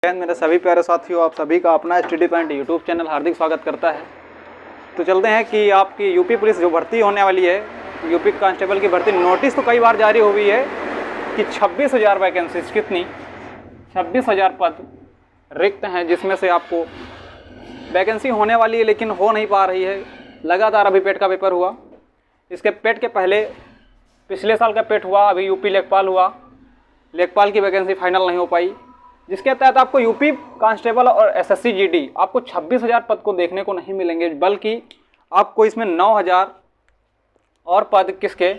मेरे सभी प्यारे साथियों, आप सभी का अपना स्टडी पॉइंट यूट्यूब चैनल हार्दिक स्वागत करता है। तो चलते हैं कि आपकी यूपी पुलिस जो भर्ती होने वाली है, यूपी कांस्टेबल की भर्ती, नोटिस तो कई बार जारी हो गई है कि 26,000 वैकेंसीज, कितनी 26,000 पद रिक्त हैं, जिसमें से आपको वैकेंसी होने वाली है लेकिन हो नहीं पा रही है। लगातार अभी पेट का पेपर हुआ, इसके पेट के पहले पिछले साल का पेट हुआ, अभी यूपी लेखपाल हुआ, लेखपाल की वैकेंसी फाइनल नहीं हो पाई, जिसके तहत आपको यूपी कांस्टेबल और एसएससी जीडी आपको 26,000 पद को देखने को नहीं मिलेंगे, बल्कि आपको इसमें 9,000 और पद, किसके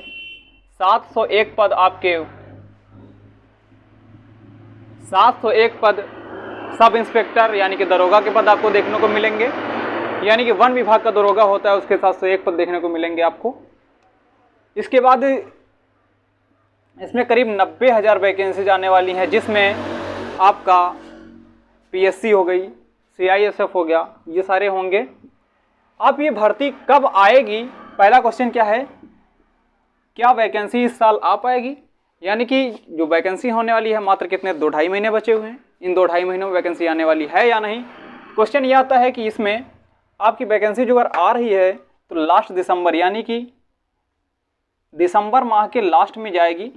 701 पद, आपके 701 पद सब इंस्पेक्टर यानी कि दरोगा के पद आपको देखने को मिलेंगे। यानी कि वन विभाग का दरोगा होता है, उसके 701 पद देखने को मिलेंगे आपको। इसके बाद इसमें करीब 90,000 वैकेंसीज आने वाली हैं, जिसमें आपका पीएससी हो गई, सीआईएसएफ हो गया, ये सारे होंगे। अब ये भर्ती कब आएगी? पहला क्वेश्चन क्या है, क्या वैकेंसी इस साल आ पाएगी? यानी कि जो वैकेंसी होने वाली है, मात्र कितने 2-2.5 महीने बचे हुए हैं, इन 2-2.5 महीनों में वैकेंसी आने वाली है या नहीं। क्वेश्चन ये आता है कि इसमें आपकी वैकेंसी जो अगर आ रही है तो लास्ट दिसंबर, यानी कि दिसंबर माह के लास्ट में जाएगी,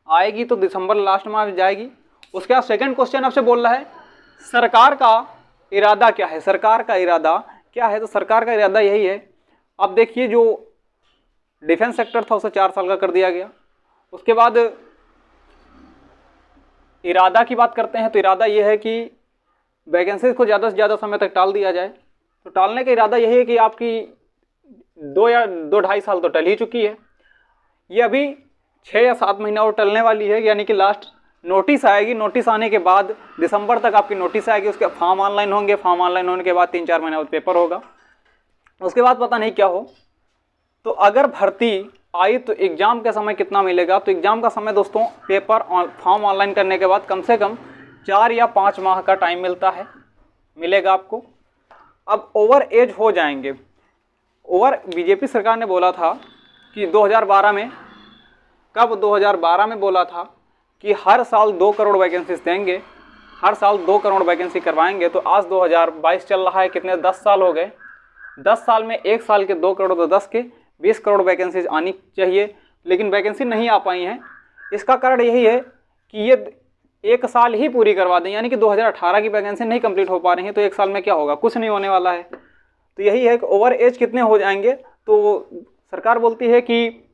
आएगी तो दिसंबर लास्ट में जाएगी। उसके बाद सेकंड क्वेश्चन आपसे बोल रहा है सरकार का इरादा क्या है, सरकार का इरादा क्या है? तो सरकार का इरादा यही है, अब देखिए जो डिफेंस सेक्टर था उसे 4 साल का कर दिया गया। उसके बाद इरादा की बात करते हैं तो इरादा यह है कि वैकेंसीज को ज़्यादा से ज़्यादा समय तक टाल दिया जाए। तो टालने का इरादा यही है कि आपकी 2-2.5 साल तो टल ही चुकी है, ये अभी 6 या 7 महीना और टलने वाली है। यानी कि लास्ट नोटिस आएगी, नोटिस आने के बाद दिसंबर तक आपकी नोटिस आएगी, उसके फॉर्म ऑनलाइन होंगे, फॉर्म ऑनलाइन होने के बाद 3-4 महीना पेपर होगा, उसके बाद पता नहीं क्या हो। तो अगर भर्ती आई तो एग्ज़ाम का समय कितना मिलेगा? तो एग्ज़ाम का समय दोस्तों, पेपर फॉर्म ऑनलाइन करने के बाद कम से कम 4 या 5 माह का टाइम मिलेगा आपको। अब ओवर एज हो जाएंगे, बीजेपी सरकार ने बोला था कि 2012 में, कब 2012 में बोला था कि हर साल 2 करोड़ वैकेंसीज देंगे, हर साल 2 करोड़ वैकेंसी करवाएंगे। तो आज 2022 चल रहा है, कितने 10 साल हो गए, 10 साल में एक साल के 2 करोड़, तो 10 के 20 करोड़ वैकेंसीज आनी चाहिए, लेकिन वैकेंसी नहीं आ पाई हैं। इसका कारण यही है कि ये एक साल ही पूरी करवा दें, यानी कि 2018 की वैकेंसी नहीं कंप्लीट हो पा रही है, तो एक साल में क्या होगा, कुछ नहीं होने वाला है। तो यही है कि ओवर एज कितने हो जाएंगे। तो सरकार बोलती है कि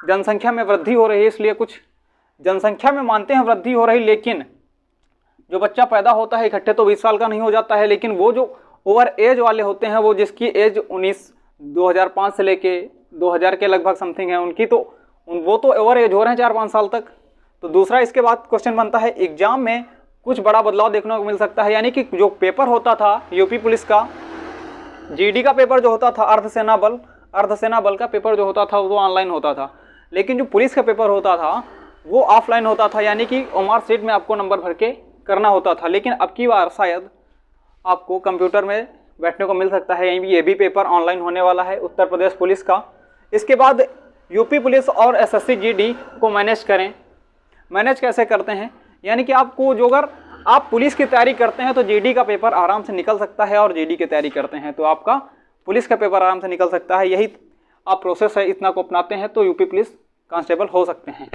जनसंख्या में वृद्धि हो रही है, इसलिए कुछ जनसंख्या में मानते हैं वृद्धि हो रही, लेकिन जो बच्चा पैदा होता है इकट्ठे तो 20 साल का नहीं हो जाता है, लेकिन वो जो ओवर एज वाले होते हैं, वो जिसकी एज 2005 से लेके 2000 के लगभग समथिंग है उनकी, तो वो तो ओवर एज हो रहे हैं 4-5 साल तक। तो दूसरा इसके बाद क्वेश्चन बनता है, एग्जाम में कुछ बड़ा बदलाव देखने को मिल सकता है। यानी कि जो पेपर होता था यूपी पुलिस का, जीडी का पेपर जो होता था, अर्धसेना बल का पेपर जो होता था वो ऑनलाइन होता था, लेकिन जो पुलिस का पेपर होता था वो ऑफलाइन होता था, यानी कि ओमार सीट में आपको नंबर भर के करना होता था। लेकिन अब की बार शायद आपको कंप्यूटर में बैठने को मिल सकता है, ये भी पेपर ऑनलाइन होने वाला है उत्तर प्रदेश पुलिस का। इसके बाद यूपी पुलिस और एसएससी जीडी को मैनेज कैसे करते हैं? यानी कि आपको जो, अगर आप पुलिस की तैयारी करते हैं तो जीडी का पेपर आराम से निकल सकता है, और जीडी की तैयारी करते हैं तो आपका पुलिस का पेपर आराम से निकल सकता है। यही आप प्रोसेस है, इतना को अपनाते हैं तो यूपी पुलिस कांस्टेबल हो सकते हैं।